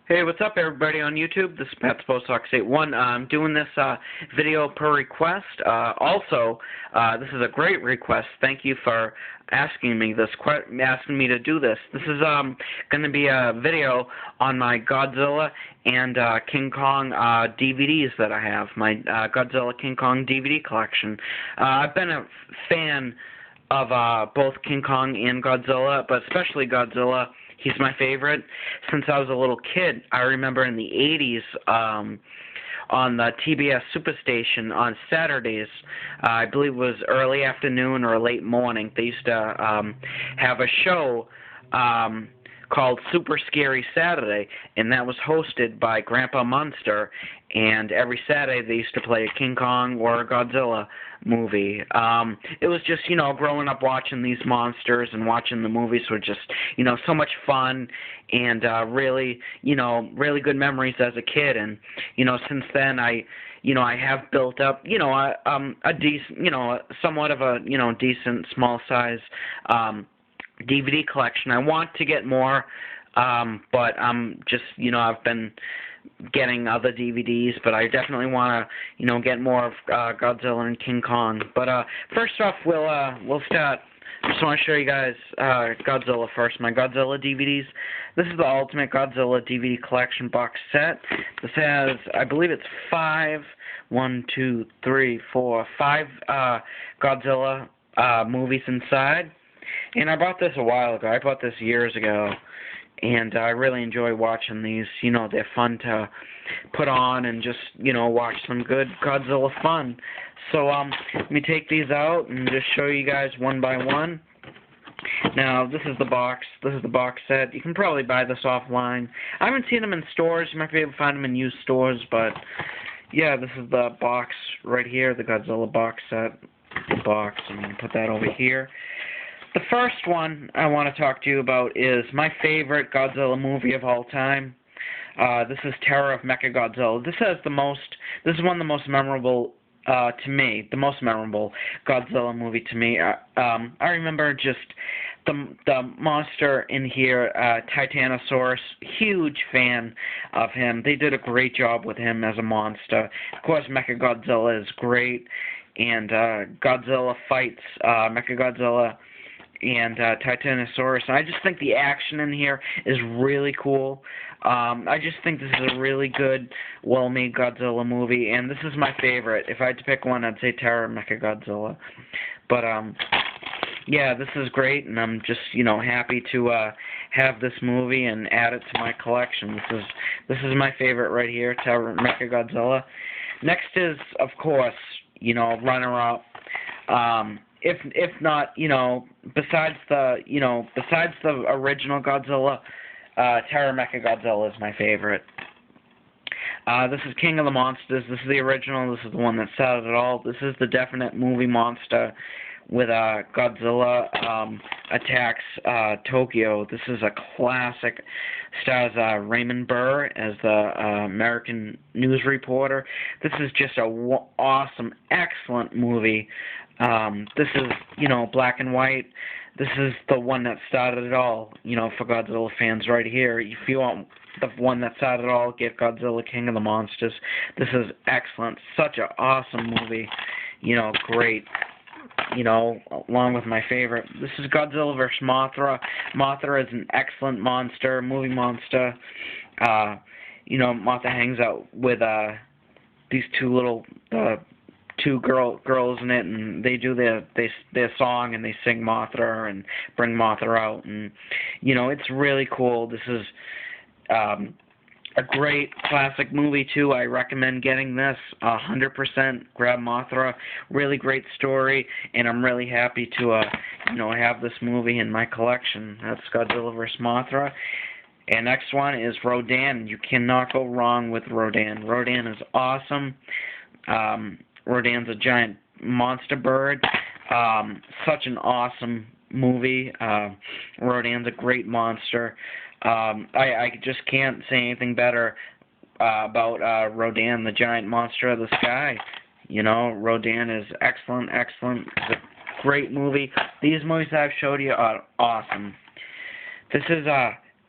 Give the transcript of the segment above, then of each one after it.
Hey, what's up, everybody on YouTube? This is PatSpoSox81. I'm doing this video per request. This is a great request. Thank you for asking me to do this. This is going to be a video on my Godzilla and King Kong DVDs that I have. My Godzilla King Kong DVD collection. I've been a fan of both King Kong and Godzilla, but especially Godzilla. He's my favorite since I was a little kid. I remember in the 80s on the TBS Superstation on Saturdays, I believe it was early afternoon or late morning, they used to have a show called Super Scary Saturday, and that was hosted by Grandpa Munster, and every Saturday they used to play a King Kong or a Godzilla movie. It was just, growing up watching these monsters and watching the movies were just, so much fun and really good memories as a kid. And, since then I have built up, a decent, somewhat of a, decent small size DVD collection. I want to get more, but I'm just, I've been getting other DVDs, but I definitely want to, get more of Godzilla and King Kong. But first off, we'll start. I just want to show you guys Godzilla first. My Godzilla DVDs. This is the Ultimate Godzilla DVD Collection box set. This has, I believe it's five Godzilla movies inside. And I bought this a while ago. I bought this years ago. And I really enjoy watching these. They're fun to put on and just, watch some good Godzilla fun. So, let me take these out and just show you guys one by one. Now, this is the box. This is the box set. You can probably buy this offline. I haven't seen them in stores. You might be able to find them in used stores, but, yeah, this is the box right here, the Godzilla box set. The box. I'm going to put that over here. The first one I want to talk to you about is my favorite Godzilla movie of all time. This is Terror of Mechagodzilla. This is one of the most memorable to me, the most memorable Godzilla movie to me. I remember just the monster in here, Titanosaurus. Huge fan of him. They did a great job with him as a monster. Of course, Mechagodzilla is great, and Godzilla fights Mechagodzilla and Titanosaurus. And I just think the action in here is really cool. I just think this is a really good, well-made Godzilla movie, and this is my favorite. If I had to pick one, I'd say Terror of Mechagodzilla. But, yeah, this is great, and I'm just, happy to have this movie and add it to my collection. This is my favorite right here, Terror of Mechagodzilla. Next is, of course, runner-up. If not, besides the original Godzilla, Terror Mechagodzilla is my favorite. This is King of the Monsters. This is the original. This is the one that started it all. This is the definite movie monster with Godzilla attacks Tokyo. This is a classic. Stars Raymond Burr as the American news reporter. This is just a awesome, excellent movie. This is, black and white. This is the one that started it all, for Godzilla fans right here. If you want the one that started it all, get Godzilla King of the Monsters. This is excellent. Such an awesome movie. Great. Along with my favorite. This is Godzilla vs. Mothra. Mothra is an excellent monster, movie monster. Mothra hangs out with these two little two girls in it, and they do their song, and they sing Mothra and bring Mothra out, and it's really cool. This is a great classic movie too. I recommend getting this 100%. Grab Mothra. Really great story, and I'm really happy to have this movie in my collection. That's Godzilla vs. Mothra. And next one is Rodan. You cannot go wrong with Rodan. Rodan is awesome. Rodan's a giant monster bird. Such an awesome movie. Rodan's a great monster. I just can't say anything better about Rodan, the giant monster of the sky. Rodan is excellent. It's a great movie. These movies I've showed you are awesome. This is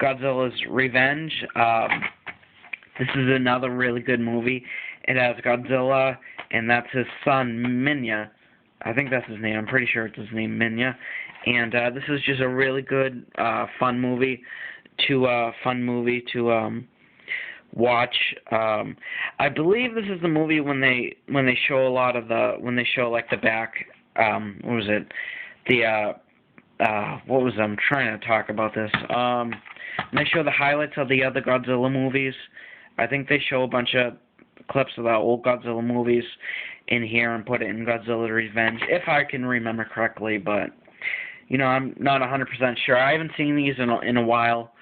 Godzilla's Revenge. This is another really good movie. It has Godzilla, and that's his son, Minya. I think that's his name. I'm pretty sure it's his name, Minya. And this is just a really good, fun movie to watch. I believe this is the movie when they show a lot of when they show like the back. What was it? I'm trying to talk about this. When they show the highlights of the other Godzilla movies, I think they show a bunch of clips of the old Godzilla movies in here and put it in Godzilla Revenge, if I can remember correctly, but, you know, I'm not 100% sure. I haven't seen these in a while,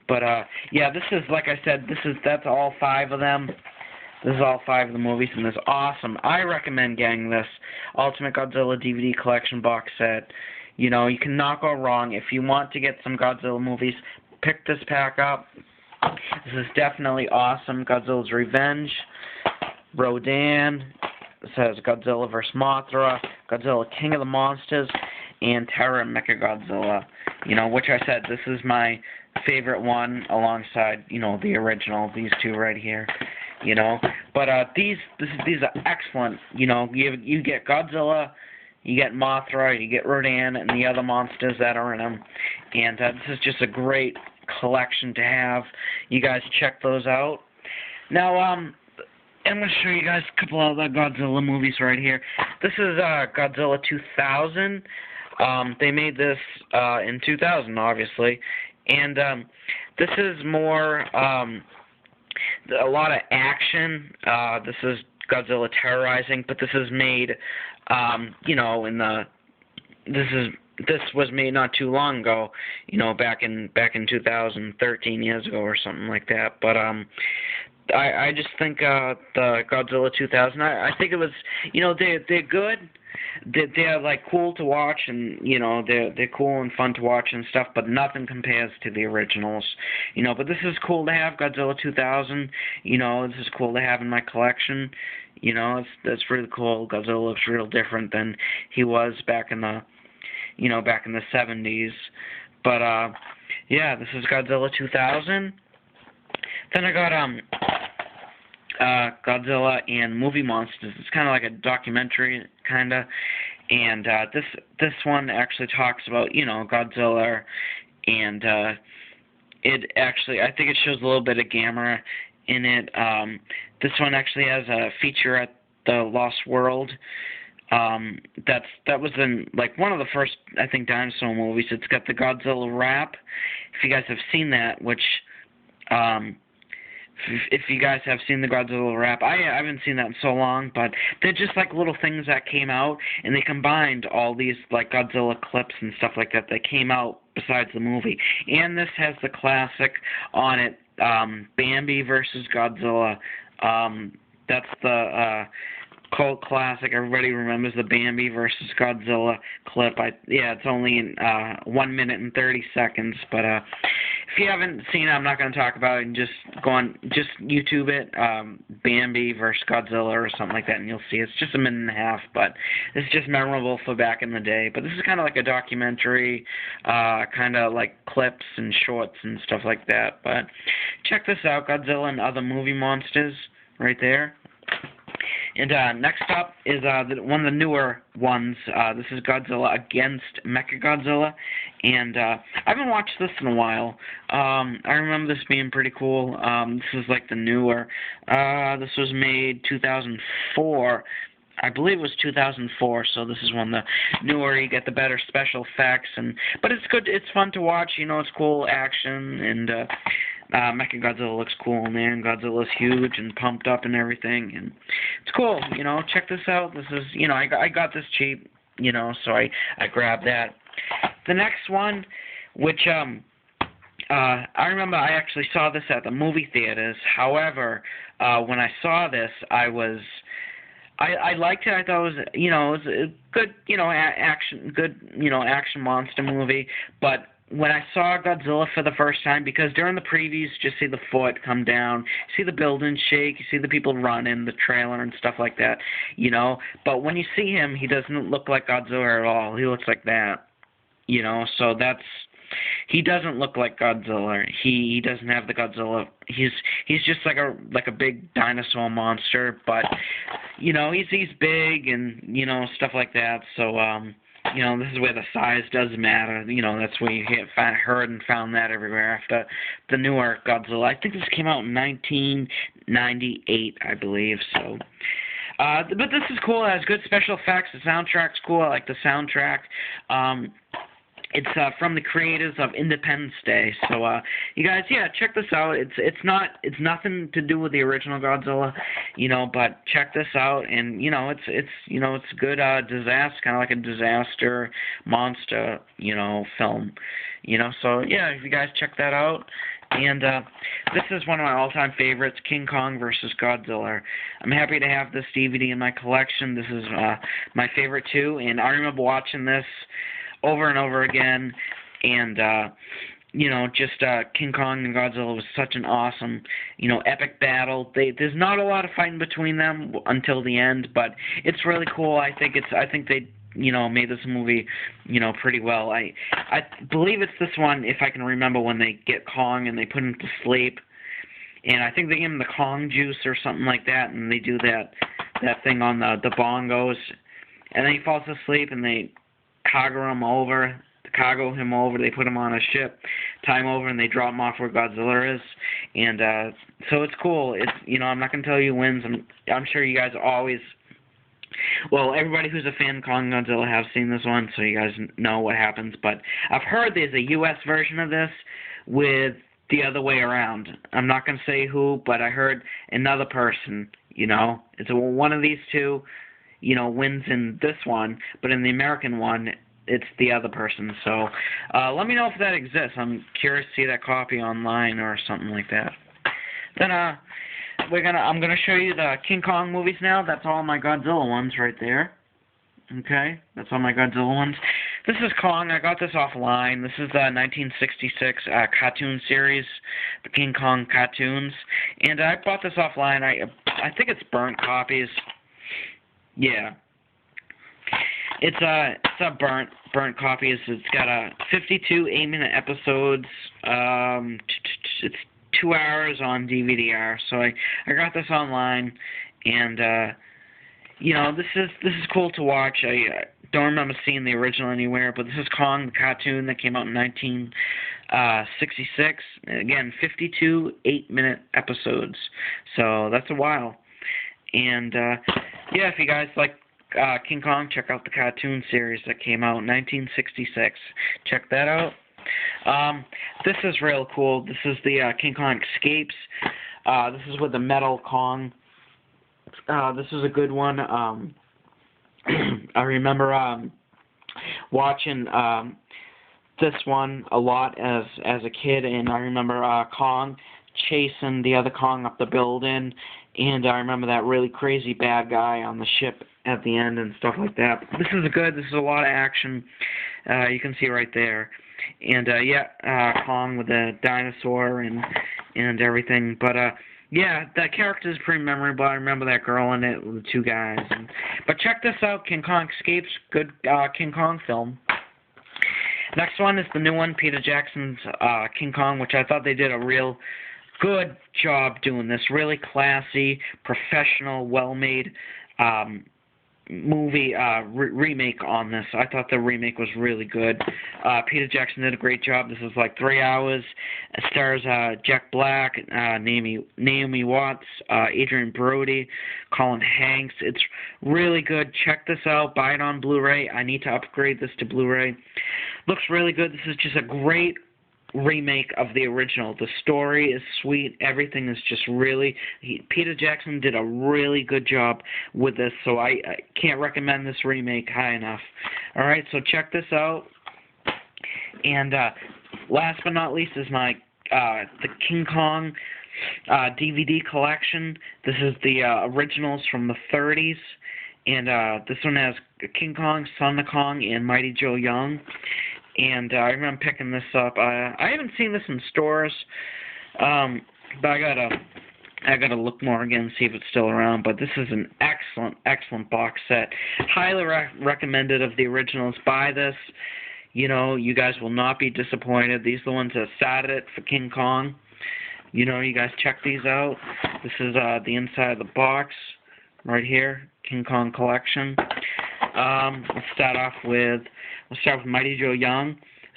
but, yeah, this is, like I said, that's all 5 of them. This is all 5 of the movies, and it's awesome. I recommend getting this Ultimate Godzilla DVD Collection box set. You know, you cannot go wrong. If you want to get some Godzilla movies, pick this pack up. This is definitely awesome. Godzilla's Revenge, Rodan, it says Godzilla vs. Mothra, Godzilla King of the Monsters, and Terra Mechagodzilla. You know, which I said, this is my favorite one alongside, you know, the original, these 2 right here. You know, but these are excellent. You know, you get Godzilla, you get Mothra, you get Rodan, and the other monsters that are in them. And this is just a great collection to have. You guys check those out. Now, I'm going to show you guys a couple of other Godzilla movies right here. This is Godzilla 2000. They made this in 2000, obviously. And this is more a lot of action. This is Godzilla terrorizing, but this is made, you know, this was made not too long ago, you know, back in 2013 years ago or something like that. But I just think the Godzilla 2000, I think it was, you know, they're good. They're like cool to watch, and you know they're cool and fun to watch and stuff, but nothing compares to the originals, you know. But this is cool to have, Godzilla 2000. You know, this is cool to have in my collection. You know, that's really cool. Godzilla looks real different than he was back in the, you know, back in the 70s. But yeah, this is Godzilla 2000. Then I got Godzilla and Movie Monsters. It's kind of like a documentary, kind of, and this one actually talks about, you know, Godzilla, and it actually, I think it shows a little bit of Gamera in it. This one actually has a feature at the Lost World. That was in like one of the first, I think, dinosaur movies. It's got the Godzilla rap. If you guys have seen that, which if you guys have seen the Godzilla rap, I haven't seen that in so long, but they're just like little things that came out, and they combined all these like Godzilla clips and stuff like that came out besides the movie. And this has the classic on it, Bambi versus Godzilla. That's the cult classic. Everybody remembers the Bambi versus Godzilla clip. Yeah, it's only in 1 minute and 30 seconds, but if you haven't seen it, I'm not going to talk about it, and just YouTube it, Bambi versus Godzilla or something like that, and you'll see. It's just 1.5 minutes, but it's just memorable for back in the day. But this is kind of like a documentary, kind of like clips and shorts and stuff like that. But check this out, Godzilla and Other Movie Monsters, right there. And next up is one of the newer ones. This is Godzilla Against Mechagodzilla, and I haven't watched this in a while. I remember this being pretty cool. This is like the newer. This was made 2004. I believe it was 2004, so this is one of the newer. You get the better special effects, but it's good. It's fun to watch. You know, it's cool action, and Mechagodzilla looks cool in there, and Godzilla's huge and pumped up and everything, and it's cool. You know, check this out. This is, you know, I got this cheap, you know, so I grabbed that. The next one, which I remember I actually saw this at the movie theaters. However, when I saw this, I liked it. I thought it was, you know, it was a good, you know, action monster movie. But when I saw Godzilla for the first time, because during the previews, just see the foot come down, see the building shake, you see the people running, the trailer and stuff like that, you know. But when you see him, he doesn't look like Godzilla at all. He looks like that, you know. So that's he doesn't look like Godzilla. He doesn't have the Godzilla. He's just like a big dinosaur monster, but he's big and stuff like that. So this is where the size does matter. That's where you heard and found that everywhere after the newer Godzilla. I think this came out in 1998, I believe. So. But this is cool. It has good special effects. The soundtrack's cool. I like the soundtrack. It's from the creators of Independence Day. So you guys, check this out. It's nothing to do with the original Godzilla, but check this out. And it's good disaster, kind of like a disaster monster, film. So if you guys check that out. And this is one of my all-time favorites, King Kong vs. Godzilla. I'm happy to have this DVD in my collection. This is my favorite too, and I remember watching this over and over again. And King Kong and Godzilla was such an awesome, epic battle. There's not a lot of fighting between them until the end, but it's really cool. I think they made this movie, pretty well. I believe it's this one, if I can remember, when they get Kong and they put him to sleep. And I think they give him the Kong juice or something like that, and they do that thing on the bongos. And then he falls asleep, and they cargo him over. They put him on a ship, tie him over, and they drop him off where Godzilla is. And so it's cool. It's I'm not going to tell you who wins. I'm sure you guys always... Well, everybody who's a fan of Kong and Godzilla have seen this one, so you guys know what happens. But I've heard there's a U.S. version of this with the other way around. I'm not going to say who, but I heard another person, It's one of these two, wins in this one, but in the American one, it's the other person. So let me know if that exists. I'm curious to see that copy online or something like that. Then, I'm gonna show you the King Kong movies now. That's all my Godzilla ones right there. Okay, that's all my Godzilla ones. This is Kong. I got this offline. This is the 1966 cartoon series, the King Kong cartoons, and I bought this offline. I think it's burnt copies. Yeah, it's a burnt copies. It's got 52 8-minute episodes. It's 2 hours on DVD-R, so I got this online, and this is cool to watch. I don't remember seeing the original anywhere, but this is Kong, the cartoon that came out in 1966. Again, 52 8-minute episodes, so that's a while. And if you guys like King Kong, check out the cartoon series that came out in 1966. Check that out. This is real cool. This is the King Kong Escapes. This is with the metal Kong. This is a good one. I remember watching this one a lot as a kid, and I remember Kong chasing the other Kong up the building, and I remember that really crazy bad guy on the ship at the end and stuff like that. This is a lot of action. You can see right there. And Kong with the dinosaur and everything. But that character is pretty memorable. I remember that girl in it with the two guys. But check this out, King Kong Escapes. Good King Kong film. Next one is the new one, Peter Jackson's King Kong, which I thought they did a real good job doing this. Really classy, professional, well-made movie remake on this. I thought the remake was really good. Peter Jackson did a great job. This is like 3 hours. It stars Jack Black, Naomi Watts, Adrian Brody, Colin Hanks. It's really good. Check this out. Buy it on Blu-ray. I need to upgrade this to Blu-ray. Looks really good. This is just a great remake of the original. The story is sweet. Everything is just really... Peter Jackson did a really good job with this, so I can't recommend this remake high enough. Alright, so check this out. And last but not least is my the King Kong DVD collection. This is the originals from the 30s. And this one has King Kong, Son of Kong, and Mighty Joe Young. And I remember picking this up. I haven't seen this in stores, but I gotta look more again, see if it's still around. But this is an excellent box set. Highly recommended of the originals. Buy this. You know, you guys will not be disappointed. These are the ones that started it for King Kong. You know, you guys check these out. This is the inside of the box right here, King Kong collection. Let's start with Mighty Joe Young.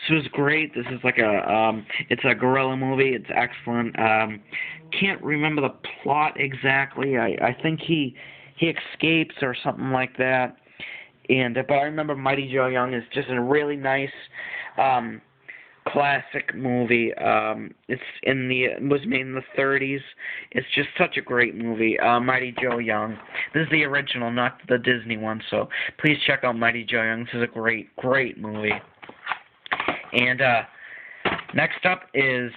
This was great. This is like it's a gorilla movie. It's excellent. Can't remember the plot exactly. I think he escapes or something like that. But I remember Mighty Joe Young is just a really nice, classic movie. It was made in the 30s. It's just such a great movie. Mighty Joe Young. This is the original, not the Disney one. So please check out Mighty Joe Young. This is a great, great movie. And next up is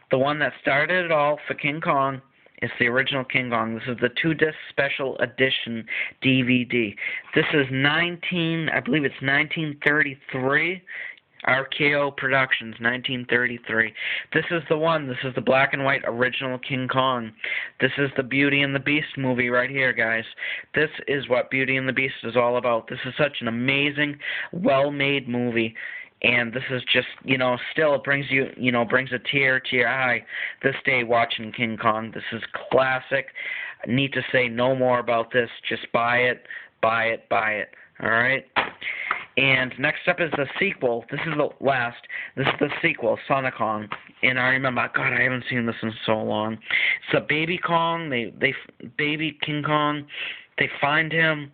the one that started it all for King Kong. It's the original King Kong. This is the 2-disc special edition DVD. This is I believe it's 1933. RKO Productions, 1933. This is the one. This is the black and white original King Kong. This is the Beauty and the Beast movie right here, guys. This is what Beauty and the Beast is all about. This is such an amazing, well-made movie. And this is just, still it brings brings a tear to your eye this day watching King Kong. This is classic. I need to say no more about this. Just buy it, buy it, buy it. All right? And next up is the sequel. This is the last. This is the sequel, Son of Kong. And I remember, God, I haven't seen this in so long. It's a baby Kong. Baby King Kong. They find him.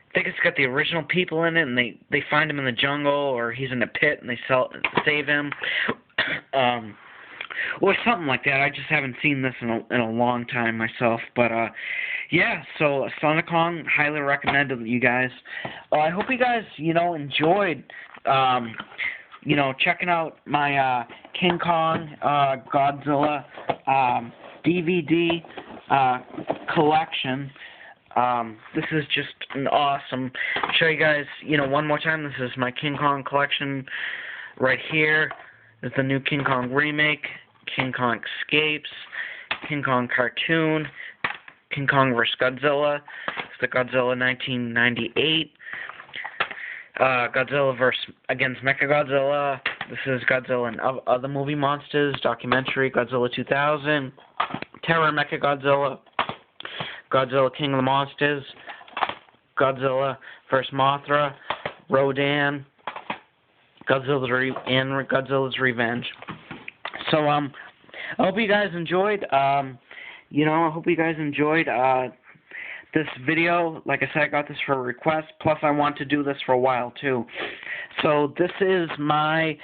I think it's got the original people in it, and they find him in the jungle, or he's in a pit, and they save him, or something like that. I just haven't seen this in a long time myself, but yeah. So Son of Kong, highly recommended to you guys. I hope you guys enjoyed checking out my King Kong Godzilla DVD collection. This is just an awesome. Show you guys, one more time. This is my King Kong collection right here. This is the new King Kong remake, King Kong Escapes, King Kong cartoon, King Kong vs. Godzilla. It's the Godzilla 1998. Godzilla against Mechagodzilla. This is Godzilla and other movie monsters, documentary, Godzilla 2000, Terror Mechagodzilla. Godzilla King of the Monsters, Godzilla vs. Mothra, Rodan, Godzilla's Revenge. So I hope you guys enjoyed. I hope you guys enjoyed this video. Like I said, I got this for a request. Plus, I want to do this for a while too. So this is my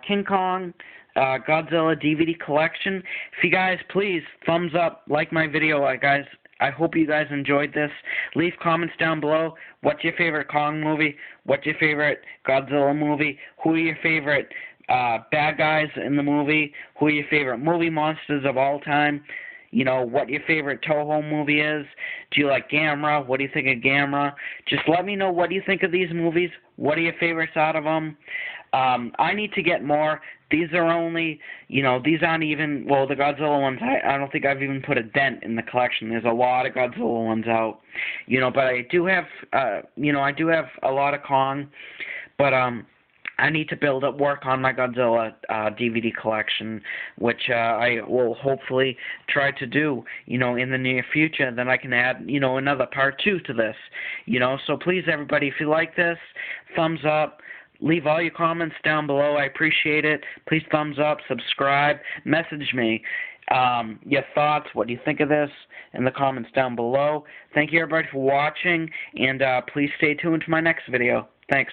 King Kong Godzilla DVD collection. If you guys please thumbs up, like my video, guys. I hope you guys enjoyed this. Leave comments down below. What's your favorite Kong movie? What's your favorite Godzilla movie? Who are your favorite bad guys in the movie? Who are your favorite movie monsters of all time? What your favorite Toho movie is? Do you like Gamera? What do you think of Gamera? Just let me know what do you think of these movies. What are your favorites out of them? I need to get more. These are only, these aren't even, well, the Godzilla ones, I don't think I've even put a dent in the collection. There's a lot of Godzilla ones out, but I do have, I do have a lot of Kong, but, I need to work on my Godzilla DVD collection, which I will hopefully try to do, in the near future. Then I can add, another part 2 to this, So please, everybody, if you like this, thumbs up. Leave all your comments down below. I appreciate it. Please thumbs up, subscribe, message me your thoughts. What do you think of this in the comments down below? Thank you, everybody, for watching, and please stay tuned to my next video. Thanks.